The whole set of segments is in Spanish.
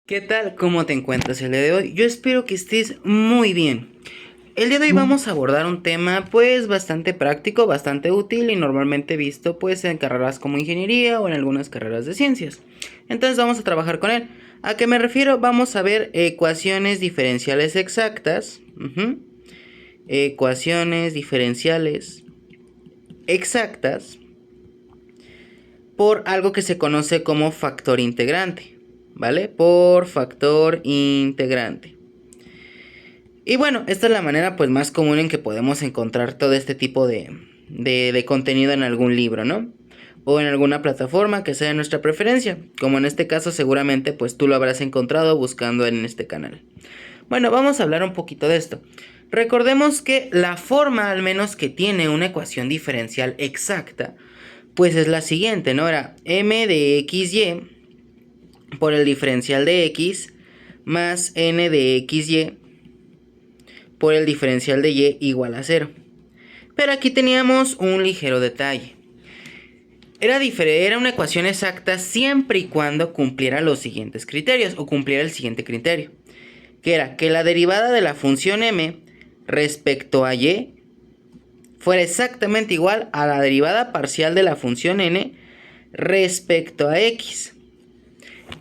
¿Qué tal? ¿Cómo te encuentras el día de hoy? Yo espero que estés muy bien. El día de hoy vamos a abordar un tema pues bastante práctico, bastante útil y normalmente visto pues en carreras como ingeniería o en algunas carreras de ciencias. Entonces vamos a trabajar con él. ¿A qué me refiero? Vamos a ver ecuaciones diferenciales exactas. Ecuaciones diferenciales exactas por algo que se conoce como factor integrante. ¿Vale? Por factor integrante. Y bueno, esta es la manera pues más común en que podemos encontrar todo este tipo de contenido en algún libro, ¿no? O en alguna plataforma que sea de nuestra preferencia, como en este caso seguramente pues tú lo habrás encontrado buscando en este canal. Bueno, vamos a hablar un poquito de esto. Recordemos que la forma al menos que tiene una ecuación diferencial exacta pues es la siguiente, ¿no? Era m de xy por el diferencial de x más n de xy por el diferencial de y igual a 0. Pero aquí teníamos un ligero detalle. Era una ecuación exacta siempre y cuando cumpliera los siguientes criterios o cumpliera el siguiente criterio, que era que la derivada de la función m respecto a y fuera exactamente igual a la derivada parcial de la función n respecto a x.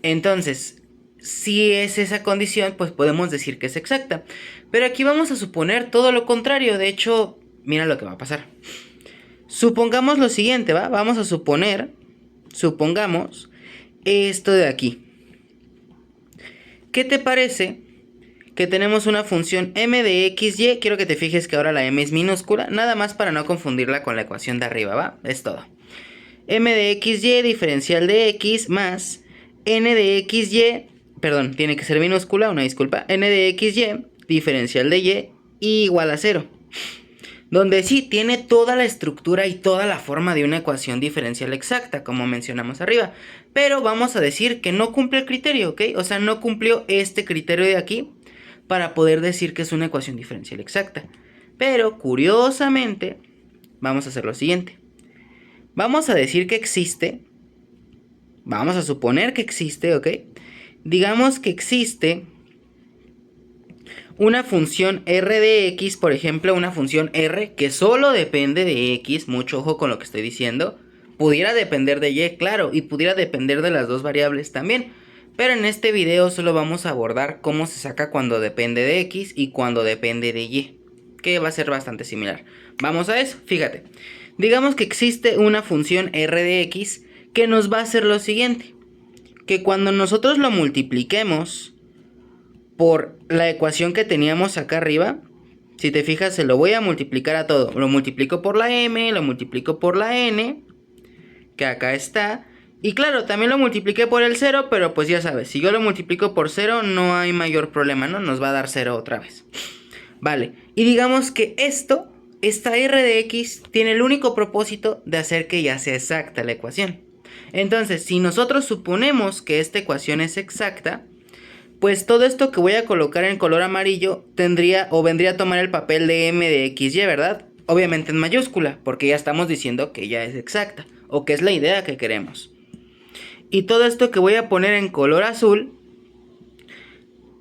Entonces, si es esa condición, pues podemos decir que es exacta. Pero aquí vamos a suponer todo lo contrario. De hecho, mira lo que va a pasar. Supongamos lo siguiente, ¿va? Vamos a supongamos esto de aquí. ¿Qué te parece que tenemos una función m de xy? Quiero que te fijes que ahora la m es minúscula, nada más para no confundirla con la ecuación de arriba, ¿va? Es todo. M de xy diferencial de x más n de xy, perdón, tiene que ser minúscula, una disculpa, n de xy diferencial de y igual a 0. Donde sí tiene toda la estructura y toda la forma de una ecuación diferencial exacta, como mencionamos arriba. Pero vamos a decir que no cumple el criterio, ¿ok? O sea, no cumplió este criterio de aquí para poder decir que es una ecuación diferencial exacta. Pero, curiosamente, vamos a hacer lo siguiente. Vamos a decir que existe. Vamos a suponer que existe, ¿ok? Digamos que existe una función r de x, por ejemplo, una función r que solo depende de x, mucho ojo con lo que estoy diciendo. Pudiera depender de y, claro, y pudiera depender de las dos variables también. Pero en este video solo vamos a abordar cómo se saca cuando depende de x y cuando depende de y, que va a ser bastante similar. Vamos a eso, fíjate. Digamos que existe una función r de x que nos va a hacer lo siguiente. Que cuando nosotros lo multipliquemos por la ecuación que teníamos acá arriba, si te fijas se lo voy a multiplicar a todo. Lo multiplico por la m, lo multiplico por la n, que acá está. Y claro, también lo multipliqué por el 0, pero pues ya sabes, si yo lo multiplico por 0 no hay mayor problema, ¿no? Nos va a dar 0 otra vez. Vale, y digamos que esta r de x tiene el único propósito de hacer que ya sea exacta la ecuación. Entonces, si nosotros suponemos que esta ecuación es exacta, pues todo esto que voy a colocar en color amarillo tendría o vendría a tomar el papel de m de xy, ¿verdad? Obviamente en mayúscula, porque ya estamos diciendo que ya es exacta, o que es la idea que queremos. Y todo esto que voy a poner en color azul,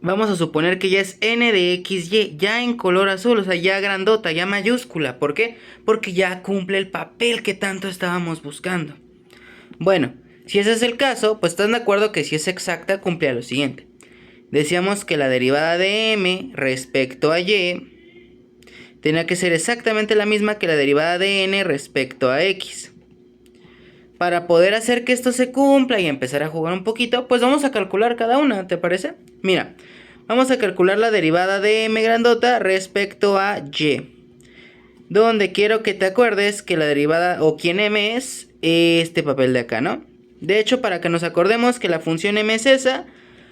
vamos a suponer que ya es n de xy, ya en color azul, o sea, ya grandota, ya mayúscula. ¿Por qué? Porque ya cumple el papel que tanto estábamos buscando. Bueno, si ese es el caso, pues están de acuerdo que si es exacta, cumple lo siguiente. Decíamos que la derivada de m respecto a y tenía que ser exactamente la misma que la derivada de n respecto a x. Para poder hacer que esto se cumpla y empezar a jugar un poquito, pues vamos a calcular cada una, ¿te parece? Mira, vamos a calcular la derivada de m grandota respecto a y. Donde quiero que te acuerdes que la derivada o quién m es este papel de acá, ¿no? De hecho, para que nos acordemos que la función m es esa,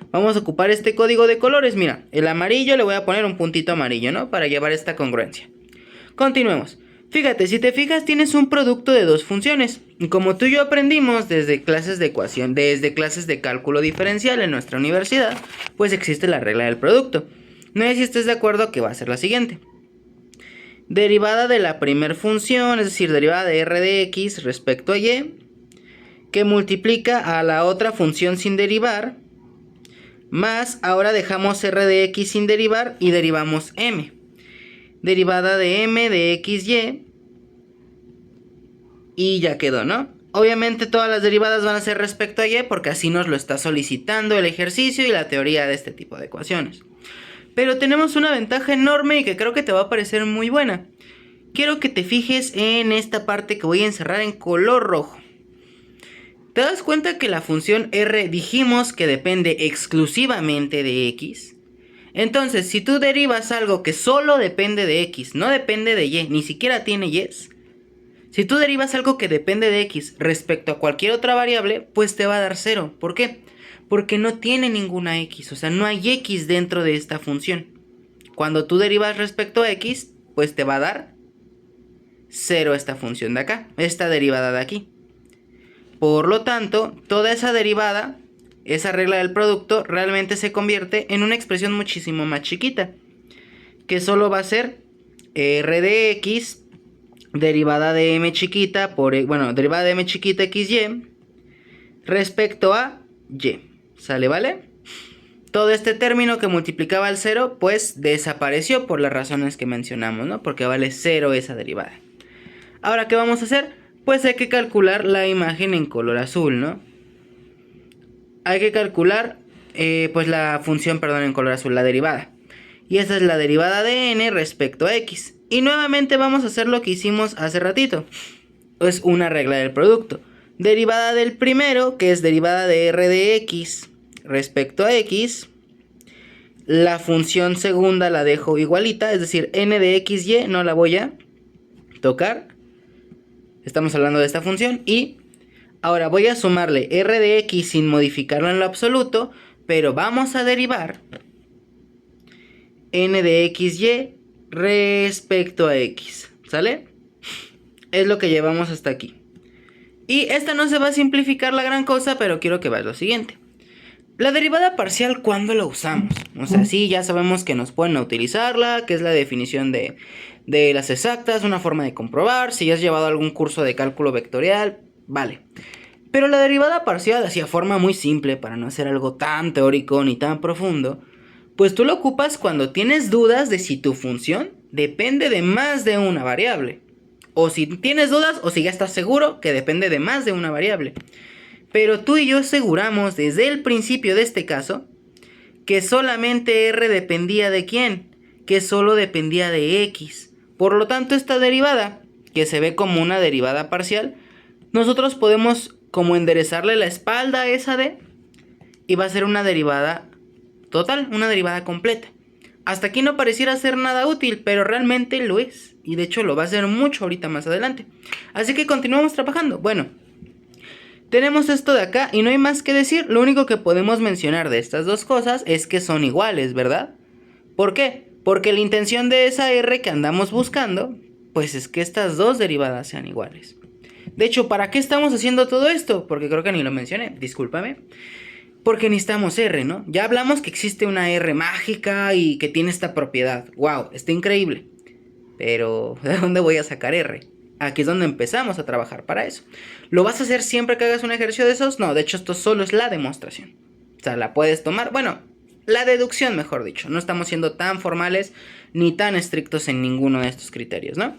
vamos a ocupar este código de colores. Mira, el amarillo le voy a poner un puntito amarillo, ¿no? Para llevar esta congruencia. Continuemos. Fíjate, si te fijas tienes un producto de dos funciones. Y como tú y yo aprendimos desde clases de ecuación, desde clases de cálculo diferencial en nuestra universidad, pues existe la regla del producto. No sé si estés de acuerdo que va a ser la siguiente. Derivada de la primer función, es decir, derivada de r de x respecto a y, que multiplica a la otra función sin derivar Más, ahora dejamos r de x sin derivar y derivamos m. Derivada de m de xy. Y ya quedó, ¿no? Obviamente todas las derivadas van a ser respecto a y porque así nos lo está solicitando el ejercicio y la teoría de este tipo de ecuaciones. Pero tenemos una ventaja enorme y que creo que te va a parecer muy buena. Quiero que te fijes en esta parte que voy a encerrar en color rojo. ¿Te das cuenta que la función r dijimos que depende exclusivamente de x? Entonces, si tú derivas algo que solo depende de x, no depende de y, ni siquiera tiene y's. Si tú derivas algo que depende de x respecto a cualquier otra variable, pues te va a dar 0. ¿Por qué? Porque no tiene ninguna x, o sea, no hay x dentro de esta función. Cuando tú derivas respecto a x, pues te va a dar 0 esta función de acá, esta derivada de aquí. Por lo tanto, toda esa derivada, esa regla del producto, realmente se convierte en una expresión muchísimo más chiquita, que solo va a ser r de x derivada de m chiquita derivada de m chiquita xy respecto a y. ¿Sale, vale? Todo este término que multiplicaba el 0, pues desapareció por las razones que mencionamos, ¿no? Porque vale 0 esa derivada. Ahora, ¿qué vamos a hacer? Pues hay que calcular la imagen en color azul, ¿no? Hay que calcular, pues la función, perdón, en color azul, la derivada. Y esa es la derivada de n respecto a x. Y nuevamente vamos a hacer lo que hicimos hace ratito. Es una regla del producto. Derivada del primero, que es derivada de r de x respecto a x. La función segunda la dejo igualita, es decir, n de xy no la voy a tocar. Estamos hablando de esta función. Y ahora voy a sumarle r de x sin modificarlo en lo absoluto, pero vamos a derivar n de xy respecto a x, ¿sale? Es lo que llevamos hasta aquí. Y esta no se va a simplificar la gran cosa, pero quiero que veas lo siguiente. La derivada parcial, ¿cuándo la usamos? O sea, sí, ya sabemos que nos pueden utilizarla, que es la definición de las exactas, una forma de comprobar, si has llevado algún curso de cálculo vectorial, vale. Pero la derivada parcial, así a forma muy simple, para no hacer algo tan teórico ni tan profundo, pues tú lo ocupas cuando tienes dudas de si tu función depende de más de una variable. O si tienes dudas o si ya estás seguro que depende de más de una variable. Pero tú y yo aseguramos desde el principio de este caso que solamente r dependía de ¿quién? Que solo dependía de x. Por lo tanto, esta derivada, que se ve como una derivada parcial, nosotros podemos como enderezarle la espalda a esa d y va a ser una derivada total, una derivada completa. Hasta aquí no pareciera ser nada útil, pero realmente lo es. Y de hecho lo va a ser mucho ahorita más adelante. Así que continuamos trabajando. Bueno, tenemos esto de acá y no hay más que decir. Lo único que podemos mencionar de estas dos cosas es que son iguales, ¿verdad? ¿Por qué? Porque la intención de esa r que andamos buscando, pues es que estas dos derivadas sean iguales. De hecho, ¿para qué estamos haciendo todo esto? Porque creo que ni lo mencioné, discúlpame. Porque necesitamos R, ¿no? Ya hablamos que existe una R mágica y que tiene esta propiedad. ¡Wow! Está increíble. Pero, ¿de dónde voy a sacar R? Aquí es donde empezamos a trabajar para eso. ¿Lo vas a hacer siempre que hagas un ejercicio de esos? No, de hecho esto solo es la demostración. O sea, la puedes tomar, bueno, la deducción mejor dicho. No estamos siendo tan formales ni tan estrictos en ninguno de estos criterios, ¿no?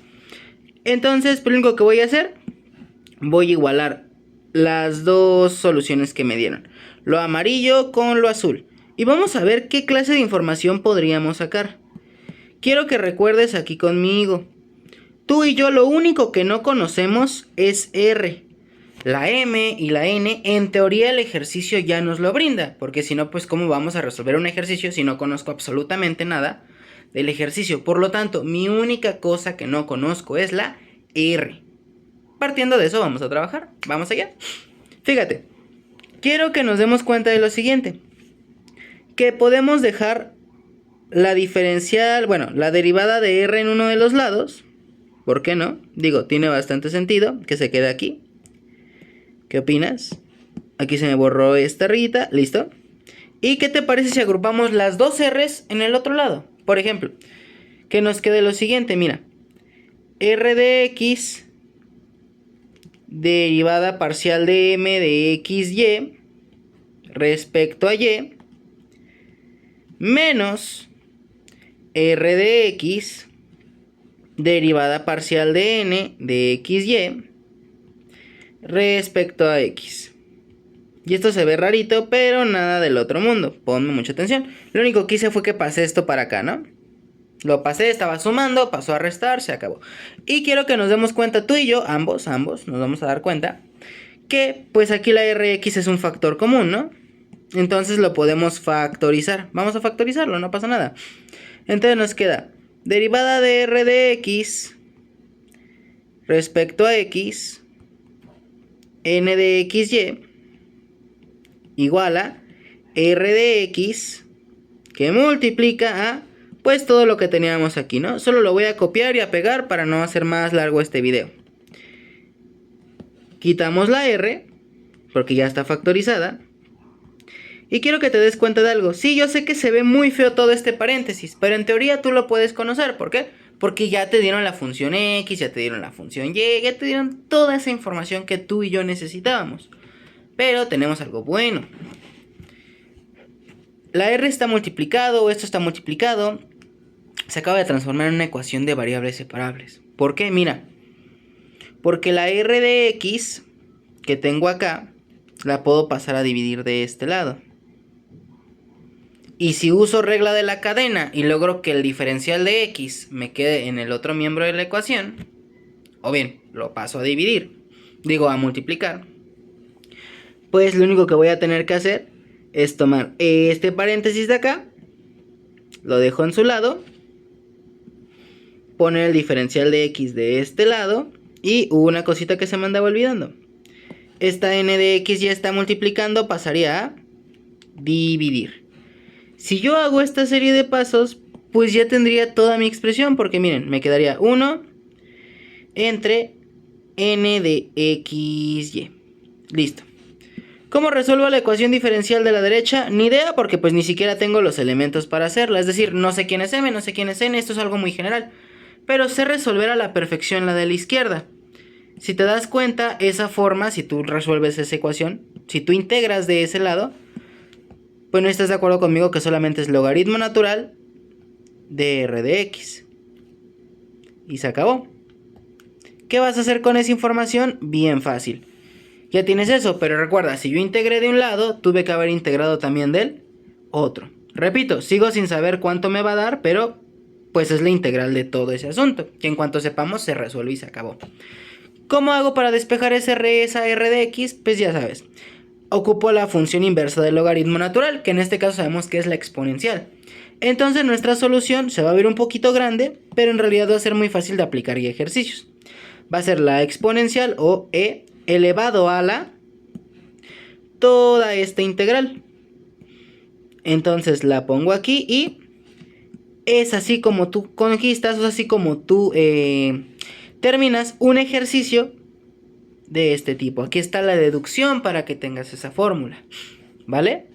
Entonces, lo único que voy a hacer, voy a igualar las dos soluciones que me dieron. Lo amarillo con lo azul. Y vamos a ver qué clase de información podríamos sacar. Quiero que recuerdes aquí conmigo. Tú y yo lo único que no conocemos es R. La M y la N, en teoría el ejercicio ya nos lo brinda. Porque si no, pues ¿cómo vamos a resolver un ejercicio si no conozco absolutamente nada del ejercicio? Por lo tanto, mi única cosa que no conozco es la R. Partiendo de eso vamos a trabajar. Vamos allá. Fíjate. Quiero que nos demos cuenta de lo siguiente. Que podemos dejar la diferencial, la derivada de r en uno de los lados. ¿Por qué no? Digo, tiene bastante sentido que se quede aquí. ¿Qué opinas? Aquí se me borró esta rayita, listo. ¿Y qué te parece si agrupamos las dos r's en el otro lado? Por ejemplo, que nos quede lo siguiente, mira. R de x derivada parcial de m de xy respecto a y menos r de x derivada parcial de n de xy respecto a x. Y esto se ve rarito, pero nada del otro mundo. Ponme mucha atención. Lo único que hice fue que pasé esto para acá, ¿no? Lo pasé, estaba sumando, pasó a restar, se acabó. Y quiero que nos demos cuenta, tú y yo, ambos, nos vamos a dar cuenta que pues aquí la Rx es un factor común, ¿no? Entonces lo podemos factorizar. Vamos a factorizarlo, no pasa nada. Entonces nos queda derivada de r de x respecto a x n de xy igual a r de x que multiplica a pues todo lo que teníamos aquí, ¿no? Solo lo voy a copiar y a pegar para no hacer más largo este video. Quitamos la r porque ya está factorizada. Y quiero que te des cuenta de algo. Sí, yo sé que se ve muy feo todo este paréntesis, pero en teoría tú lo puedes conocer. ¿Por qué? Porque ya te dieron la función x, ya te dieron la función y, ya te dieron toda esa información que tú y yo necesitábamos. Pero tenemos algo bueno. La r está multiplicado, esto está multiplicado. Se acaba de transformar en una ecuación de variables separables. ¿Por qué? Mira. Porque la r de x que tengo acá la puedo pasar a dividir de este lado. Y si uso regla de la cadena y logro que el diferencial de x me quede en el otro miembro de la ecuación, o bien lo paso a dividir, digo a multiplicar, pues lo único que voy a tener que hacer es tomar este paréntesis de acá, lo dejo en su lado, poner el diferencial de x de este lado y una cosita que se me andaba olvidando. Esta n de x ya está multiplicando, pasaría a dividir. Si yo hago esta serie de pasos, pues ya tendría toda mi expresión, porque miren, me quedaría 1 entre n de xy. Listo. ¿Cómo resuelvo la ecuación diferencial de la derecha? Ni idea, porque pues ni siquiera tengo los elementos para hacerla. Es decir, no sé quién es m, no sé quién es n, esto es algo muy general. Pero sé resolver a la perfección la de la izquierda. Si te das cuenta, esa forma, si tú resuelves esa ecuación, si tú integras de ese lado, pues no estás de acuerdo conmigo que solamente es logaritmo natural de r de x. Y se acabó. ¿Qué vas a hacer con esa información? Bien fácil. Ya tienes eso, pero recuerda, si yo integré de un lado, tuve que haber integrado también del otro. Repito, sigo sin saber cuánto me va a dar, pero pues es la integral de todo ese asunto, que en cuanto sepamos se resuelve y se acabó. ¿Cómo hago para despejar esa r de x? Pues ya sabes. Ocupo la función inversa del logaritmo natural, que en este caso sabemos que es la exponencial. Entonces nuestra solución se va a ver un poquito grande, pero en realidad va a ser muy fácil de aplicar y ejercicios. Va a ser la exponencial o e elevado a la toda esta integral. Entonces la pongo aquí y es así como tú conquistas, o así como tú terminas un ejercicio de este tipo. Aquí está la deducción para que tengas esa fórmula, ¿vale?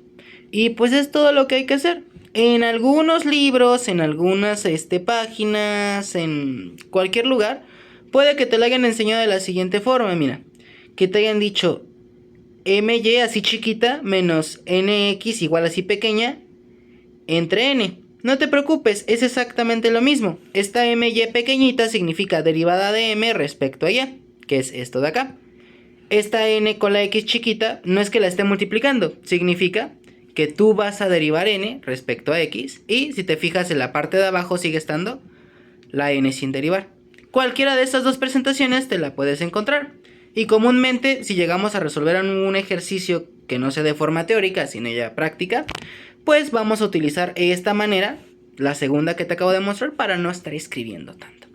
Y pues es todo lo que hay que hacer. En algunos libros, en algunas páginas, en cualquier lugar, puede que te lo hayan enseñado de la siguiente forma, mira. Que te hayan dicho my así chiquita menos nx igual así pequeña entre n. No te preocupes, es exactamente lo mismo. Esta my pequeñita significa derivada de m respecto a y, que es esto de acá. Esta n con la x chiquita no es que la esté multiplicando, significa que tú vas a derivar n respecto a x y si te fijas en la parte de abajo sigue estando la n sin derivar. Cualquiera de estas dos presentaciones te la puedes encontrar y comúnmente si llegamos a resolver un ejercicio que no sea de forma teórica sino ya práctica, pues vamos a utilizar esta manera, la segunda que te acabo de mostrar, para no estar escribiendo tanto.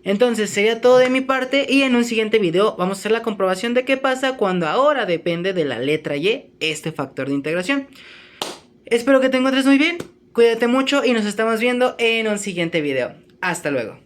Entonces sería todo de mi parte y en un siguiente video vamos a hacer la comprobación de qué pasa cuando ahora depende de la letra y este factor de integración. Espero que te encuentres muy bien, cuídate mucho y nos estamos viendo en un siguiente video. Hasta luego.